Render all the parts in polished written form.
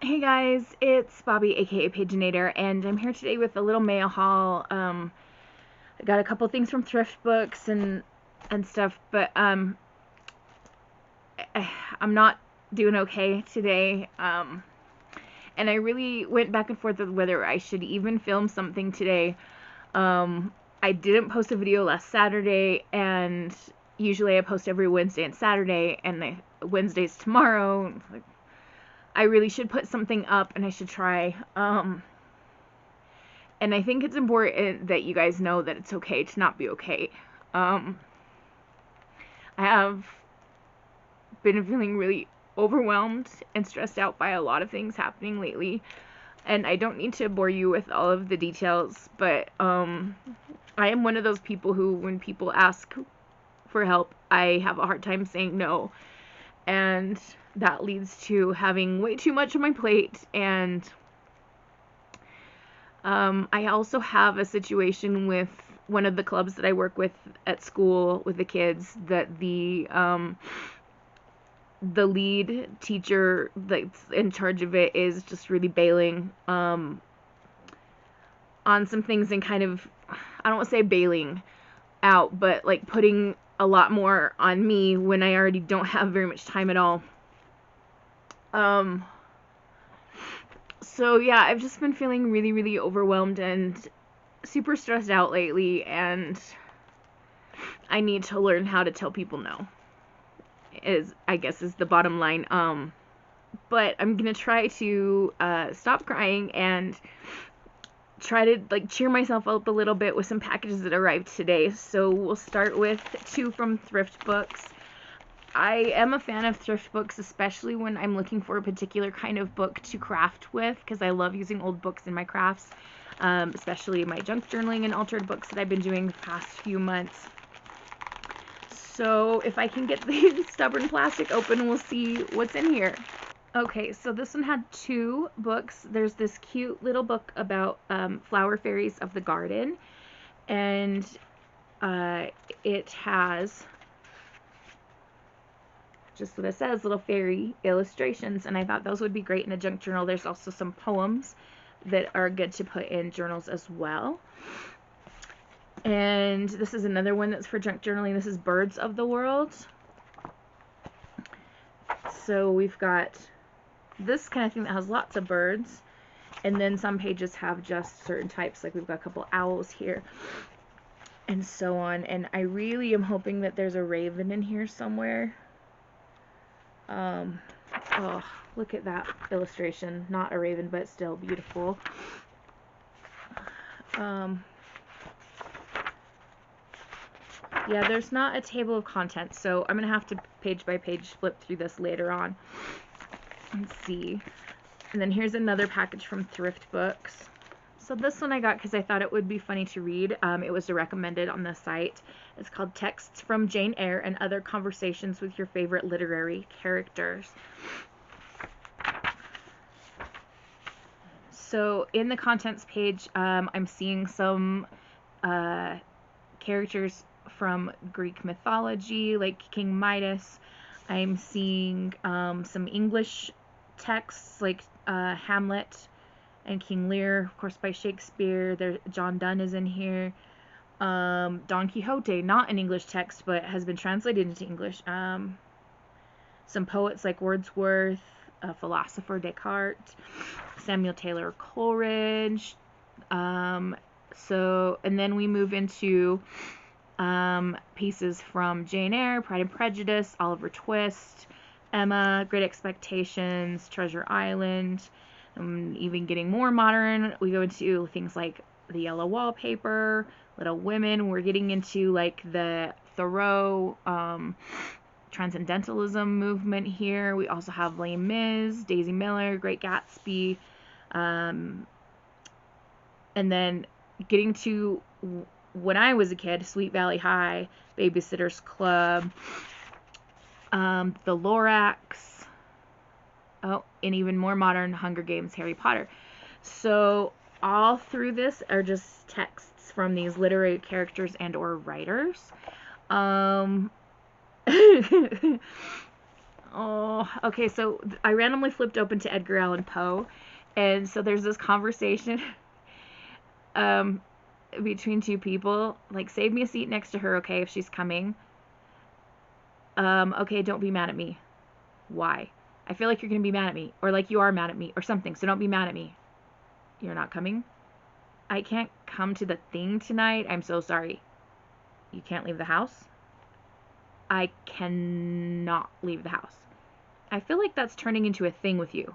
Hey guys, it's Bobby, aka Paginator, and I'm here today with a little mail haul. I got a couple things from thrift books and stuff, but I'm not doing okay today. And I really went back and forth with whether I should even film something today. I didn't post a video last Saturday, and usually I post every Wednesday and Saturday, and Wednesday's tomorrow. I really should put something up, and I should try. And I think it's important that you guys know that it's okay to not be okay. I have been feeling really overwhelmed and stressed out by a lot of things happening lately. And I don't need to bore you with all of the details, but I am one of those people who, when people ask for help, I have a hard time saying no. And that leads to having way too much on my plate. And I also have a situation with one of the clubs that I work with at school with the kids, that the lead teacher that's in charge of it is just really bailing on some things, and kind of, I don't want to say bailing out, but like putting a lot more on me when I already don't have very much time at all. So yeah, I've just been feeling really, really overwhelmed and super stressed out lately, and I need to learn how to tell people no, I guess is the bottom line. But I'm gonna try to stop crying and try to like cheer myself up a little bit with some packages that arrived today. So we'll start with two from thrift books. I am a fan of thrift books, especially when I'm looking for a particular kind of book to craft with, because I love using old books in my crafts, especially my junk journaling and altered books that I've been doing the past few months. So if I can get the stubborn plastic open, we'll see what's in here. Okay, so this one had two books. There's this cute little book about flower fairies of the garden, and it has just what it says, little fairy illustrations, and I thought those would be great in a junk journal. There's also some poems that are good to put in journals as well. And this is another one that's for junk journaling. This is Birds of the World. So we've got this kind of thing that has lots of birds, and then some pages have just certain types, like we've got a couple owls here and so on. And I really am hoping that there's a raven in here somewhere. Oh, look at that illustration. Not a raven, but still beautiful. Yeah, there's not a table of contents, so I'm gonna have to page by page flip through this later on and see. And then here's another package from thrift books. So this one I got because I thought it would be funny to read. It was recommended on the site. It's called Texts from Jane Eyre and Other Conversations with Your Favorite Literary Characters. So in the contents page, I'm seeing some characters from Greek mythology, like King Midas. I'm seeing some English texts, like Hamlet and King Lear, of course, by Shakespeare. John Donne is in here. Don Quixote, not an English text, but has been translated into English. Some poets like Wordsworth, philosopher Descartes, Samuel Taylor Coleridge. And then we move into pieces from Jane Eyre, Pride and Prejudice, Oliver Twist, Emma, Great Expectations, Treasure Island. Even getting more modern, we go into things like The Yellow Wallpaper, Little Women. We're getting into like the Thoreau transcendentalism movement here. We also have Les Mis, Daisy Miller, Great Gatsby, and then getting to when I was a kid, Sweet Valley High, Babysitter's Club, The Lorax. Oh, and even more modern, Hunger Games, Harry Potter. So all through this are just texts from these literary characters and or writers. Oh, okay, so I randomly flipped open to Edgar Allan Poe, and so there's this conversation um, between two people, like, save me a seat next to her, okay, if she's coming. Okay, don't be mad at me. Why? I feel like you're going to be mad at me, or like you are mad at me, or something, so don't be mad at me. You're not coming? I can't come to the thing tonight. I'm so sorry. You can't leave the house? I cannot leave the house. I feel like that's turning into a thing with you.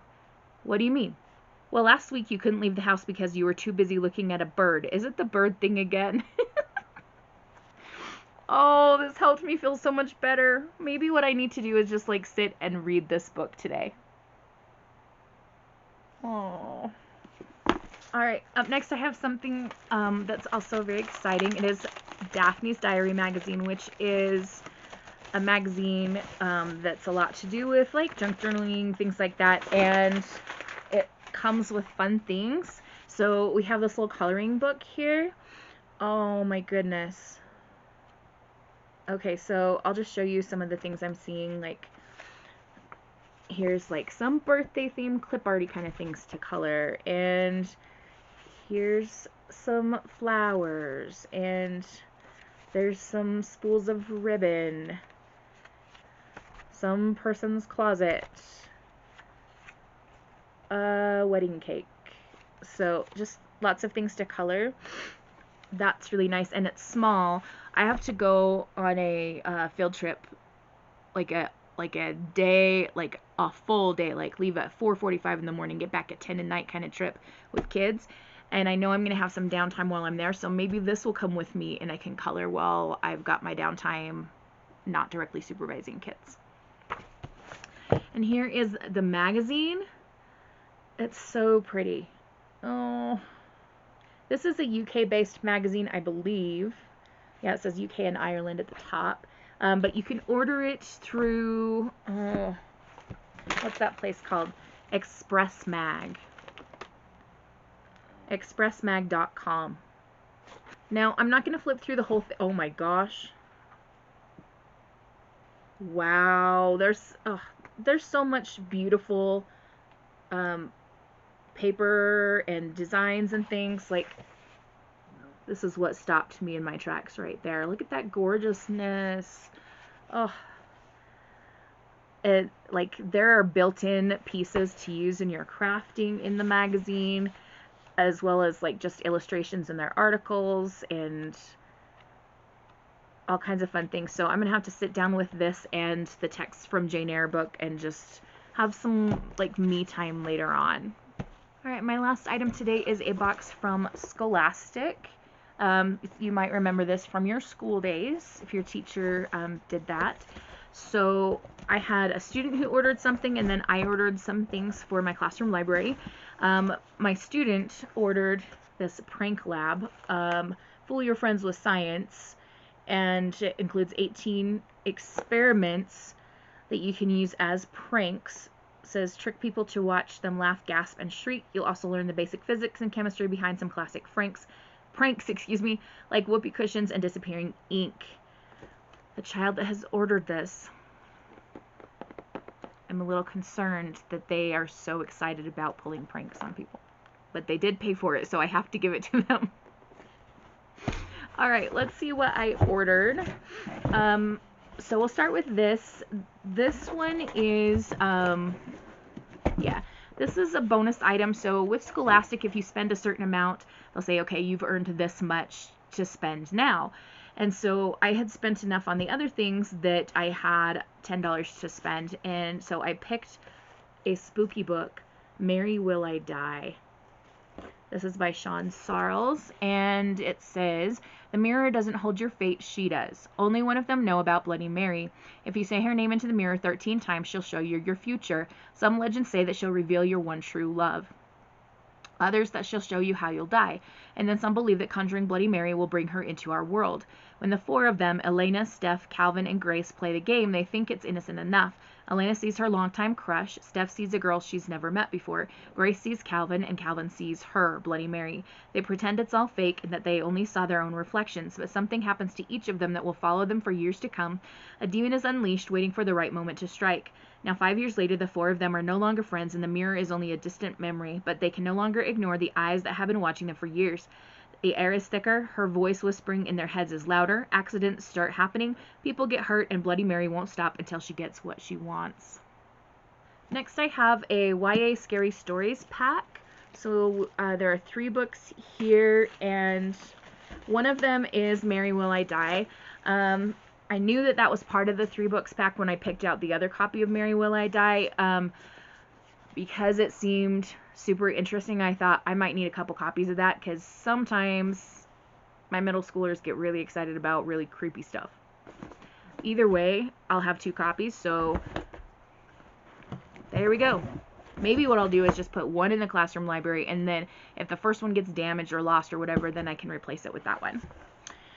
What do you mean? Well, last week you couldn't leave the house because you were too busy looking at a bird. Is it the bird thing again? Oh, this helped me feel so much better. Maybe what I need to do is just like sit and read this book today. Oh. All right, up next I have something that's also very exciting. It is Daphnes Diary magazine, which is a magazine that's a lot to do with like junk journaling, things like that, and it comes with fun things. So we have this little coloring book here. Oh my goodness. Okay, so I'll just show you some of the things I'm seeing. Like, here's like some birthday themed clip arty kind of things to color, and here's some flowers, and there's some spools of ribbon, some person's closet, a wedding cake. So just lots of things to color. That's really nice, and it's small. I have to go on a field trip, like a day, like a full day, like leave at 4:45 in the morning, get back at 10 at night kind of trip with kids. And I know I'm going to have some downtime while I'm there, so maybe this will come with me and I can color while I've got my downtime, not directly supervising kids. And here is the magazine. It's so pretty. Oh, this is a UK-based magazine, I believe. Yeah, it says UK and Ireland at the top. But you can order it through, what's that place called? Express Mag. expressmag.com. Now, I'm not going to flip through the whole thing. Oh my gosh. Wow. There's so much beautiful paper and designs and things. Like, this is what stopped me in my tracks right there. Look at that gorgeousness. Oh. Like, there are built-in pieces to use in your crafting in the magazine, as well as like just illustrations in their articles and all kinds of fun things. So I'm gonna have to sit down with this and the text from Jane Eyre book and just have some like me time later on. All right, my last item today is a box from Scholastic. You might remember this from your school days if your teacher did that. So I had a student who ordered something, and then I ordered some things for my classroom library. My student ordered this prank lab, Fool Your Friends with Science, and it includes 18 experiments that you can use as pranks. It says trick people to watch them laugh, gasp, and shriek. You'll also learn the basic physics and chemistry behind some classic pranks, like whoopee cushions and disappearing ink. The child that has ordered this, I'm a little concerned that they are so excited about pulling pranks on people. But they did pay for it, so I have to give it to them. Alright, let's see what I ordered. So we'll start with this. This one is, this is a bonus item. So with Scholastic, if you spend a certain amount, they'll say, okay, you've earned this much to spend now. And so I had spent enough on the other things that I had $10 to spend. And so I picked a spooky book, Mary Will I Die. This is by Sean Sarles, and it says, the mirror doesn't hold your fate, she does. Only one of them know about Bloody Mary. If you say her name into the mirror 13 times, she'll show you your future. Some legends say that she'll reveal your one true love. Others that she'll show you how you'll die. And then some believe that conjuring Bloody Mary will bring her into our world. When the four of them, Elena, Steph, Calvin, and Grace, play the game, they think it's innocent enough. Elena sees her longtime crush. Steph sees a girl she's never met before. Grace sees Calvin, and Calvin sees her, Bloody Mary. They pretend it's all fake and that they only saw their own reflections, but something happens to each of them that will follow them for years to come. A demon is unleashed, waiting for the right moment to strike. Now 5 years later, the four of them are no longer friends, and the mirror is only a distant memory, but they can no longer ignore the eyes that have been watching them for years. The air is thicker, her voice whispering in their heads is louder, accidents start happening, people get hurt, and Bloody Mary won't stop until she gets what she wants. Next I have a YA Scary Stories pack. So there are 3 books here, and one of them is Mary Will I Die. I knew that that was part of the 3 books pack when I picked out the other copy of Mary Will I Die. Because it seemed super interesting, I thought I might need a couple copies of that, because sometimes my middle schoolers get really excited about really creepy stuff. Either way, I'll have 2 copies, so there we go. Maybe what I'll do is just put one in the classroom library, and then if the first one gets damaged or lost or whatever, then I can replace it with that one.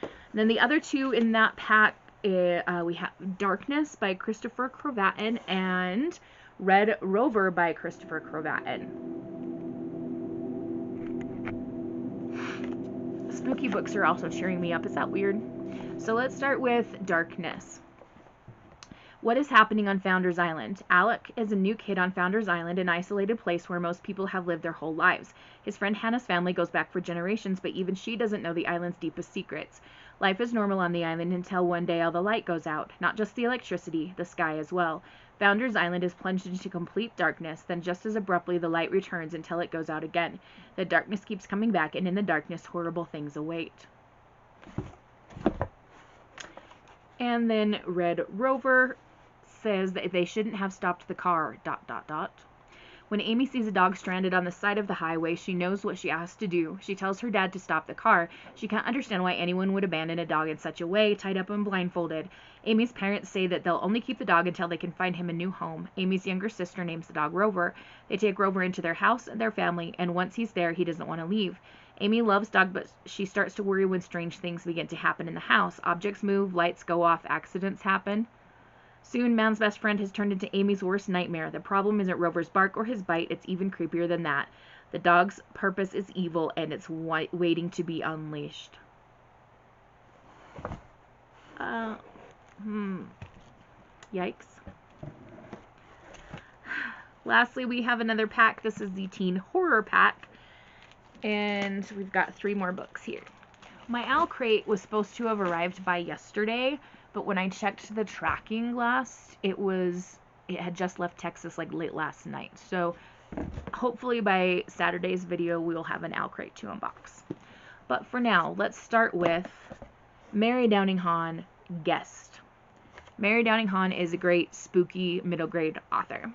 And then the other 2 in that pack, we have Darkness by Christopher Cravatin and Red Rover by Christopher Cravatin. Spooky books are also cheering me up. Is that weird? So let's start with Darkness. What is happening on Founders Island? Alec is a new kid on Founders Island, an isolated place where most people have lived their whole lives. His friend Hannah's family goes back for generations, but even she doesn't know the island's deepest secrets. Life is normal on the island until one day all the light goes out. Not just the electricity, the sky as well. Founders Island is plunged into complete darkness, then just as abruptly the light returns until it goes out again. The darkness keeps coming back, and in the darkness horrible things await. And then Red Rover says that they shouldn't have stopped the car, ... When Amy sees a dog stranded on the side of the highway, she knows what she has to do. She tells her dad to stop the car. She can't understand why anyone would abandon a dog in such a way, tied up and blindfolded. Amy's parents say that they'll only keep the dog until they can find him a new home. Amy's younger sister names the dog Rover. They take Rover into their house and their family, and once he's there, he doesn't want to leave. Amy loves dog, but she starts to worry when strange things begin to happen in the house. Objects move, lights go off, accidents happen. Soon, Man's best friend has turned into Amy's worst nightmare. The problem isn't Rover's bark or his bite, it's even creepier than that. The dog's purpose is evil, and it's waiting to be unleashed. Yikes. Lastly, we have another pack. This is the Teen Horror Pack, and we've got 3 more books here. My owl crate was supposed to have arrived by yesterday, but when I checked the tracking last, it had just left Texas like late last night. So hopefully by Saturday's video, we'll have an owl crate to unbox. But for now, let's start with Mary Downing Hahn, Guest. Mary Downing Hahn is a great spooky middle grade author.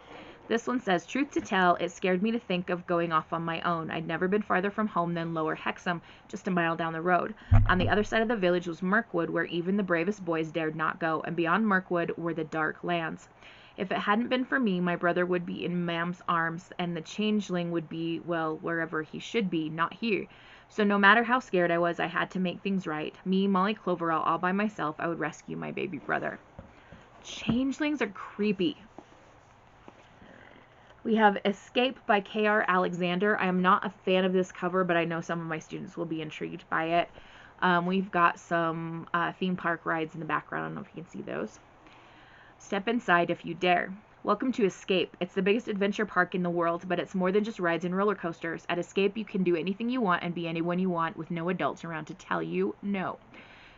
This one says, truth to tell, it scared me to think of going off on my own. I'd never been farther from home than Lower Hexham, just a mile down the road. On the other side of the village was Mirkwood, where even the bravest boys dared not go, and beyond Mirkwood were the dark lands. If it hadn't been for me, my brother would be in Mam's arms, and the changeling would be, well, wherever he should be, not here. So no matter how scared I was, I had to make things right. Me, Molly Cloverall, all by myself, I would rescue my baby brother. Changelings are creepy. We have Escape by K.R. Alexander. I am not a fan of this cover, but I know some of my students will be intrigued by it. We've got some theme park rides in the background. I don't know if you can see those. Step inside if you dare. Welcome to Escape. It's the biggest adventure park in the world, but it's more than just rides and roller coasters. At Escape, you can do anything you want and be anyone you want with no adults around to tell you no.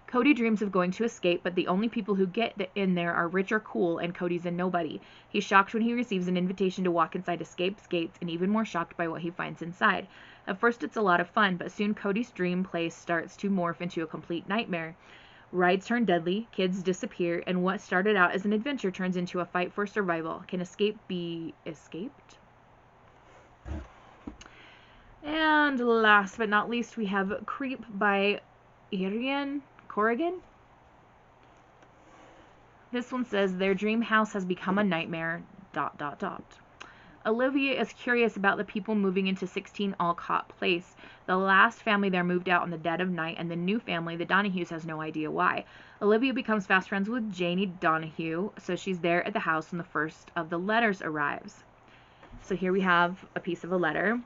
Cody dreams of going to Escape, but the only people who get in there are rich or cool, and Cody's a nobody. He's shocked when he receives an invitation to walk inside Escape's gates, and even more shocked by what he finds inside. At first, it's a lot of fun, but soon Cody's dream place starts to morph into a complete nightmare. Rides turn deadly, kids disappear, and what started out as an adventure turns into a fight for survival. Can Escape be escaped? And last but not least, we have Creep by Eyre Corrigan. This one says, their dream house has become a nightmare, ... Olivia is curious about the people moving into 16 Alcott Place. The last family there moved out in the dead of night, and the new family, the Donahues, has no idea why. Olivia becomes fast friends with Janie Donahue, so she's there at the house when the first of the letters arrives. So here we have a piece of a letter.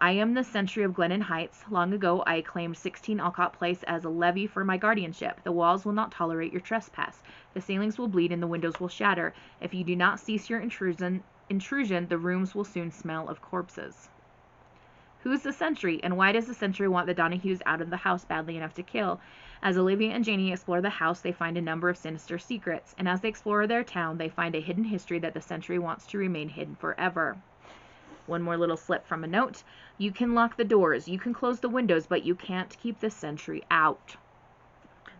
I am the sentry of Glennon Heights. Long ago I claimed 16 Alcott Place as a levy for my guardianship. The walls will not tolerate your trespass. The ceilings will bleed and the windows will shatter. If you do not cease your intrusion, the rooms will soon smell of corpses. Who's the sentry, and why does the sentry want the Donahues out of the house badly enough to kill? As Olivia and Janie explore the house, they find a number of sinister secrets, and as they explore their town, they find a hidden history that the sentry wants to remain hidden forever. One more little slip from a note. You can lock the doors, you can close the windows, but you can't keep the sentry out.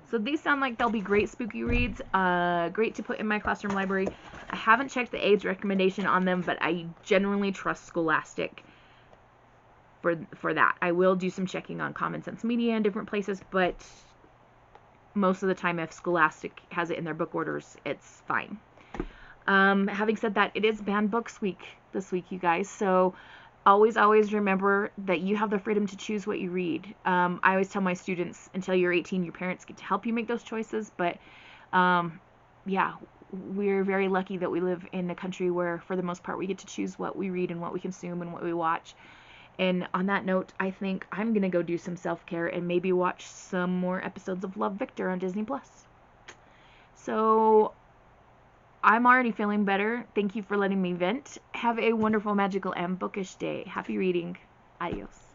So these sound like they'll be great spooky reads, great to put in my classroom library. I haven't checked the AIDS recommendation on them, but I generally trust Scholastic for that. I will do some checking on Common Sense Media and different places, but most of the time if Scholastic has it in their book orders, it's fine. Having said that, it is Banned Books Week this week, you guys, so always remember that you have the freedom to choose what you read. I always tell my students, until you're 18, your parents get to help you make those choices, but yeah, we're very lucky that we live in a country where, for the most part, we get to choose what we read and what we consume and what we watch. And on that note, I think I'm going to go do some self-care and maybe watch some more episodes of Love, Victor on Disney+. So I'm already feeling better. Thank you for letting me vent. Have a wonderful, magical, and bookish day. Happy reading. Adios.